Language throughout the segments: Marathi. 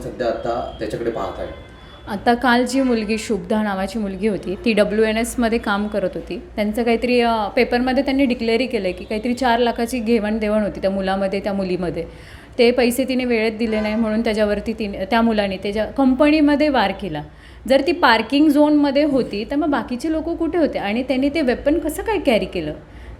सध्या आता त्याच्याकडे पाहत आहे? आता काल जी मुलगी शुभदा नावाची मुलगी होती ती WNSमध्ये काम करत होती. त्यांचं काहीतरी पेपरमध्ये त्यांनी डिक्लेअर केलं आहे की काहीतरी 4 लाखाची घेवाणदेवाण होती त्या मुलामध्ये त्या मुलीमध्ये. ते पैसे तिने वेळेत दिले नाही म्हणून त्याच्यावरती त्या मुलाने त्याच्या कंपनीमध्ये वार केला. जर ती पार्किंग झोनमध्ये होती तर मग बाकीचे लोक कुठे होते आणि त्यांनी ते वेपन कसं काय कॅरी केलं?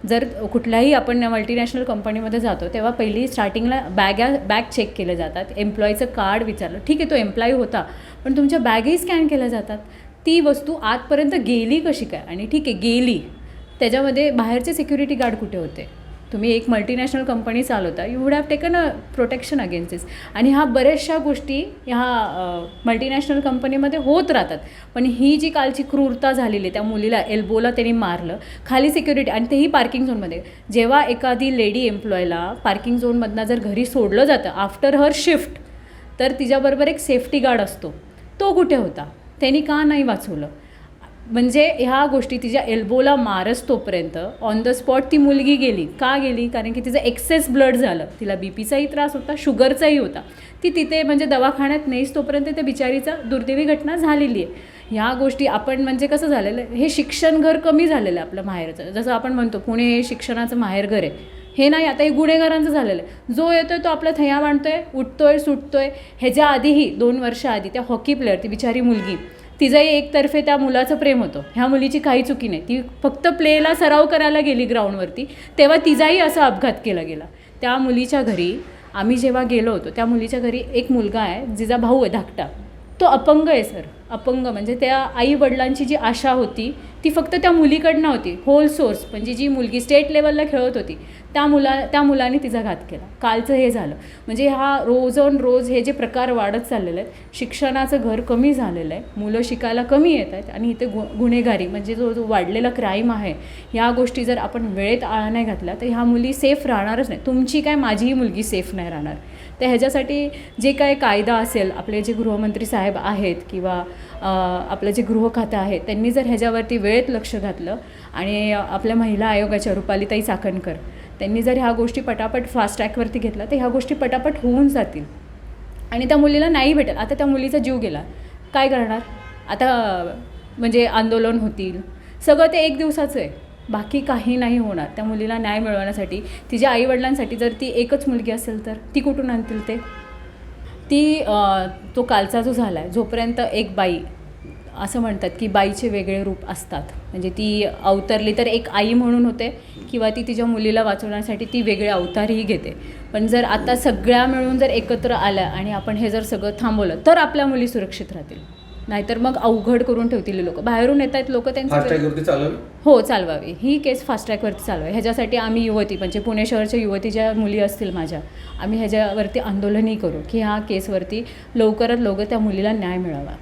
जर कुठल्याही आपण मल्टीनॅशनल कंपनीमध्ये जातो तेव्हा पहिली स्टार्टिंगला बॅग चेक केले जातात. एम्प्लॉईचं कार्ड विचारलं, ठीक आहे तो एम्प्लॉई होता पण तुमच्या बॅगही स्कॅन केल्या जातात. ती वस्तू आतपर्यंत गेली कशी काय? आणि ठीक आहे गेली, त्याच्यामध्ये बाहेरचे सिक्युरिटी गार्ड कुठे होते? तुम्ही एक मल्टीनॅशनल कंपनी चालवता, you would have taken a protection against this. आणि ह्या बऱ्याचशा गोष्टी ह्या मल्टीनॅशनल कंपनीमध्ये होत राहतात. पण ही जी कालची क्रूरता झालेली त्या मुलीला एल्बोला त्यांनी मारलं, खाली सिक्युरिटी आणि तेही पार्किंग झोनमध्ये. जेव्हा एखादी लेडी एम्प्लॉयला पार्किंग झोनमधनं जर घरी सोडलं जातं आफ्टर हर शिफ्ट तर तिच्याबरोबर एक सेफ्टी गार्ड असतो, तो कुठे होता? त्यांनी का नाही वाचवलं? म्हणजे ह्या गोष्टी तिच्या एल्बोला मारस तोपर्यंत ऑन द स्पॉट ती मुलगी गेली. का गेली? कारण की तिचं एक्सेस ब्लड झालं, तिला BPचाही त्रास होता, शुगरचाही होता. ती तिथे म्हणजे दवाखान्यात नाहीच तोपर्यंत त्या बिचारीचा दुर्दैवी घटना झालेली आहे. ह्या गोष्टी आपण म्हणजे कसं झालेलं आहे, हे शिक्षण घर कमी झालेलं आहे आपलं माहेरचं. जसं आपण म्हणतो पुणे हे शिक्षणाचं माहेरघर आहे, हे नाही. आता हे गुन्हेगारांचं झालेलं आहे. जो येतोय तो आपला थैया मांडतोय, उठतोय सुटतोय. ह्याच्या आधीही 2 वर्ष आधी त्या हॉकी प्लेअर, ती बिचारी मुलगी, तिचंही एकतर्फे त्या मुलाचं प्रेम होतं. ह्या मुलीची काही चुकी नाही, ती फक्त प्लेला सराव करायला गेली ग्राउंडवरती, तेव्हा तिचाही असा अपघात केला गेला. त्या मुलीच्या घरी आम्ही जेव्हा गेलो होतो त्या मुलीच्या घरी एक मुलगा आहे, जिचा भाऊ आहे धाकटा, तो अपंग आहे सर. अपंग म्हणजे त्या आई वडिलांची जी आशा होती ती फक्त त्या मुलीकडनं होती. होल सोर्स म्हणजे जी मुलगी स्टेट लेवलला खेळत होती त्या मुलाने तिचा घात केला. कालचं हे झालं. म्हणजे हा रोज ऑन रोज हे जे प्रकार वाढत चाललेले आहेत, शिक्षणाचं घर कमी झालेलं आहे, मुलं शिकायला कमी येत आहेत आणि इथे गुन्हेगारी म्हणजे जो वाढलेला क्राईम आहे, ह्या गोष्टी जर आपण वेळेत आळा नाही घातल्या तर ह्या मुली सेफ राहणारच नाही. तुमची काय माझीही मुलगी सेफ नाही राहणार. तर ह्याच्यासाठी जे काय कायदा असेल, आपले जे गृहमंत्री साहेब आहेत किंवा आपलं जे गृह खातं आहे, त्यांनी जर ह्याच्यावरती वेळेत लक्ष घातलं आणि आपल्या महिला आयोगाच्या रुपालीताई चाकणकर त्यांनी जर ह्या गोष्टी पटापट फास्ट ट्रॅकवरती घेतला तर ह्या गोष्टी पटापट होऊन जातील आणि त्या मुलीला नाही भेटेल. आता त्या मुलीचा जीव गेला, काय करणार आता? म्हणजे आंदोलन होतील, सगळं ते 1 दिवसाचं आहे, बाकी काही नाही होणार. त्या मुलीला न्याय मिळवण्यासाठी, तिच्या आईवडिलांसाठी जर ती एकच मुलगी असेल तर ती कुठून आणतील ते? तो कालचा जो झाला आहे, जोपर्यंत एक बाई, असं म्हणतात की बाईचे वेगळे रूप असतात, म्हणजे ती अवतरली तर एक आई म्हणून होते किंवा ती तिच्या मुलीला वाचवण्यासाठी ती वेगळे अवतारही घेते. पण जर आता सगळ्या मिळून जर एकत्र आल्या आणि आपण हे जर सगळं थांबवलं तर आपल्या मुली सुरक्षित राहतील. नाहीतर मग अवघड करून ठेवतील लोक. बाहेरून येत आहेत लोक, त्यांचं हो चालवावी, ही केस फास्ट ट्रॅकवरती चालवावी. ह्याच्यासाठी आम्ही युवती म्हणजे पुणे शहरच्या युवती ज्या मुली असतील माझ्या, आम्ही ह्याच्यावरती आंदोलनही करू की ह्या केसवरती लवकरात लवकर त्या मुलीला न्याय मिळावा.